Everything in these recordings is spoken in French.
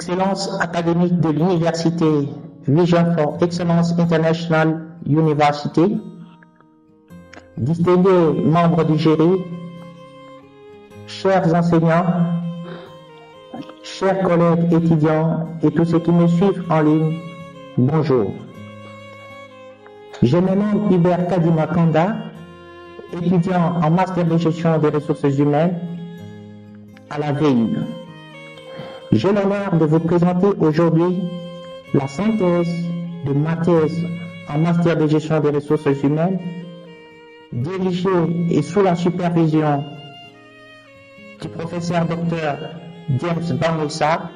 excellence académique de l'université Vision for Excellence International University, distingués membres du jury, chers enseignants, chers collègues étudiants et tous ceux qui me suivent en ligne, bonjour. Je me nomme Hubert Kadima Kanda, étudiant en master de gestion des ressources humaines à la VU. J'ai l'honneur de vous présenter aujourd'hui la synthèse de ma thèse en master de gestion des ressources humaines, dirigée et sous la supervision du professeur Dr James Bamoussa,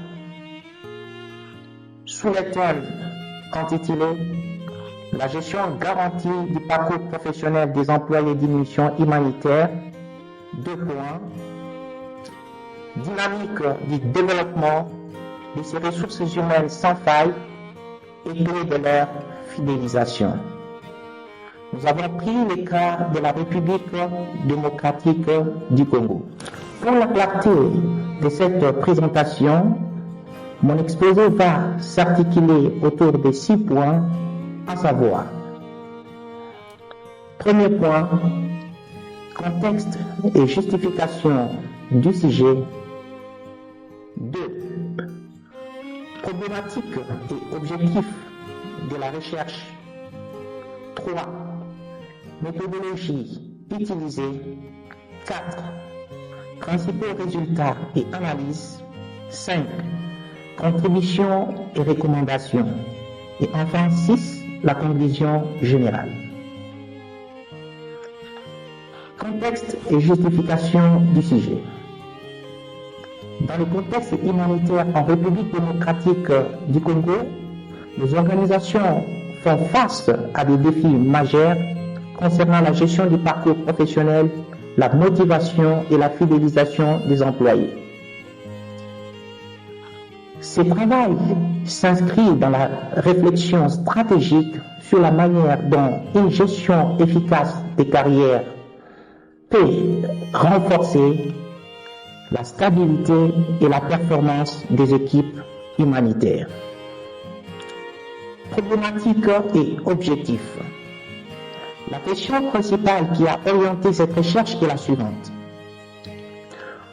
sous le thème intitulé La gestion garantie du parcours professionnel des employés d'une mission humanitaire, dynamique du développement de ces ressources humaines sans faille et clé de leur fidélisation. Nous avons pris le cas de la République démocratique du Congo. Pour la clarté de cette présentation, mon exposé va s'articuler autour de 6 points, à savoir: premier point, contexte et justification du sujet. 2. Problématiques et objectifs de la recherche. 3. Méthodologie utilisée. 4. Principaux résultats et analyses. 5. Contributions et recommandations. Et enfin 6. La conclusion générale. Contexte et justification du sujet. Dans le contexte humanitaire en République démocratique du Congo, les organisations font face à des défis majeurs concernant la gestion du parcours professionnel, la motivation et la fidélisation des employés. Ce travail s'inscrit dans la réflexion stratégique sur la manière dont une gestion efficace des carrières peut renforcer la stabilité et la performance des équipes humanitaires. Problématiques et objectifs. La question principale qui a orienté cette recherche est la suivante.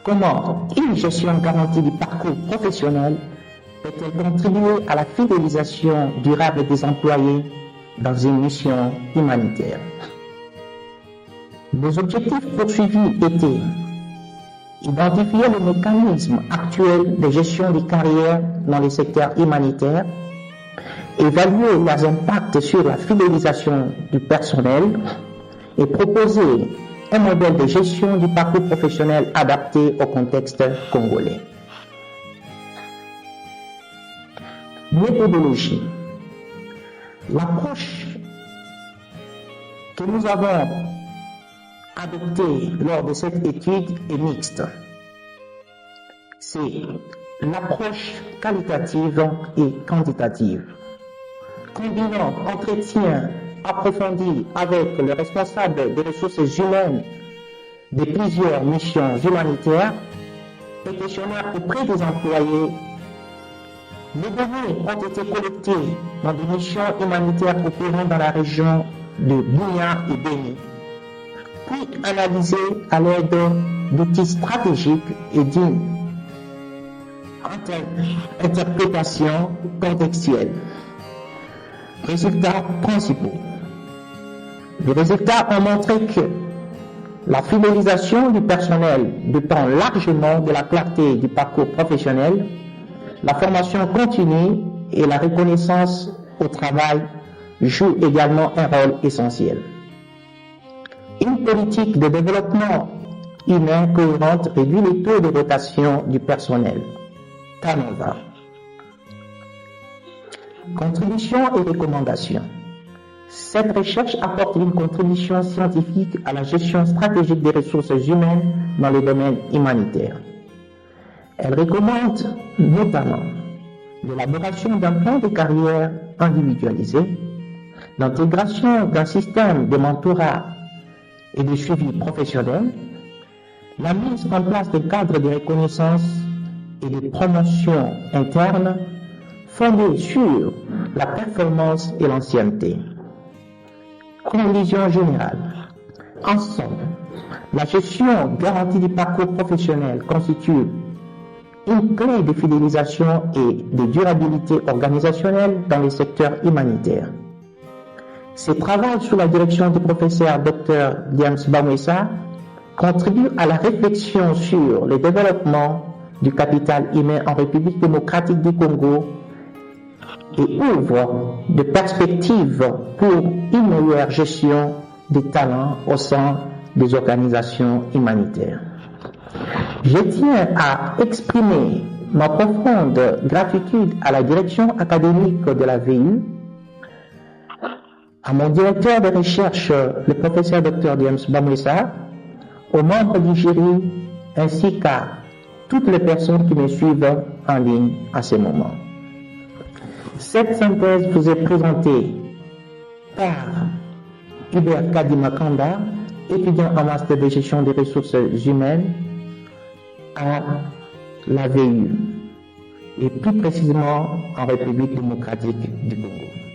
Comment une gestion garantie du parcours professionnel peut-elle contribuer à la fidélisation durable des employés dans une mission humanitaire? Les objectifs poursuivis étaient identifier le mécanisme actuel de gestion des carrières dans les secteurs humanitaires, évaluer leurs impacts sur la fidélisation du personnel et proposer un modèle de gestion du parcours professionnel adapté au contexte congolais. Méthodologie. L'approche que nous avons adoptée lors de cette étude est mixte. C'est l'approche qualitative et quantitative. Combinant entretien approfondi avec le responsable des ressources humaines de plusieurs missions humanitaires et questionnaires auprès des employés, les données ont été collectées dans des missions humanitaires opérant dans la région de Bunia et Beni, puis analysées à l'aide d'outils stratégiques et d'une interprétation contextuelle. Résultats principaux. Les résultats ont montré que la fidélisation du personnel dépend largement de la clarté du parcours professionnel, la formation continue et la reconnaissance au travail jouent également un rôle essentiel. Une politique de développement humain cohérente réduit les taux de rotation du personnel. Canada. Contributions et recommandations. Cette recherche apporte une contribution scientifique à la gestion stratégique des ressources humaines dans le domaine humanitaire. Elle recommande notamment l'élaboration d'un plan de carrière individualisé, l'intégration d'un système de mentorat et de suivi professionnel, la mise en place de cadres de reconnaissance et de promotion interne fondée sur la performance et l'ancienneté. Conclusion générale. En somme, la gestion garantie du parcours professionnel constitue une clé de fidélisation et de durabilité organisationnelle dans les secteurs humanitaires. Ce travail sous la direction du professeur Dr James Bamwesa contribue à la réflexion sur le développement du capital humain en République démocratique du Congo et ouvre des perspectives pour une meilleure gestion des talents au sein des organisations humanitaires. Je tiens à exprimer ma profonde gratitude à la direction académique de la VU, à mon directeur de recherche, le professeur Dr James Bamwesa, aux membres du jury, ainsi qu'à toutes les personnes qui me suivent en ligne à ce moment. Cette synthèse vous est présentée par Hubert Kadimakanda, étudiant en master de gestion des ressources humaines à la VU, et plus précisément en République démocratique du Congo.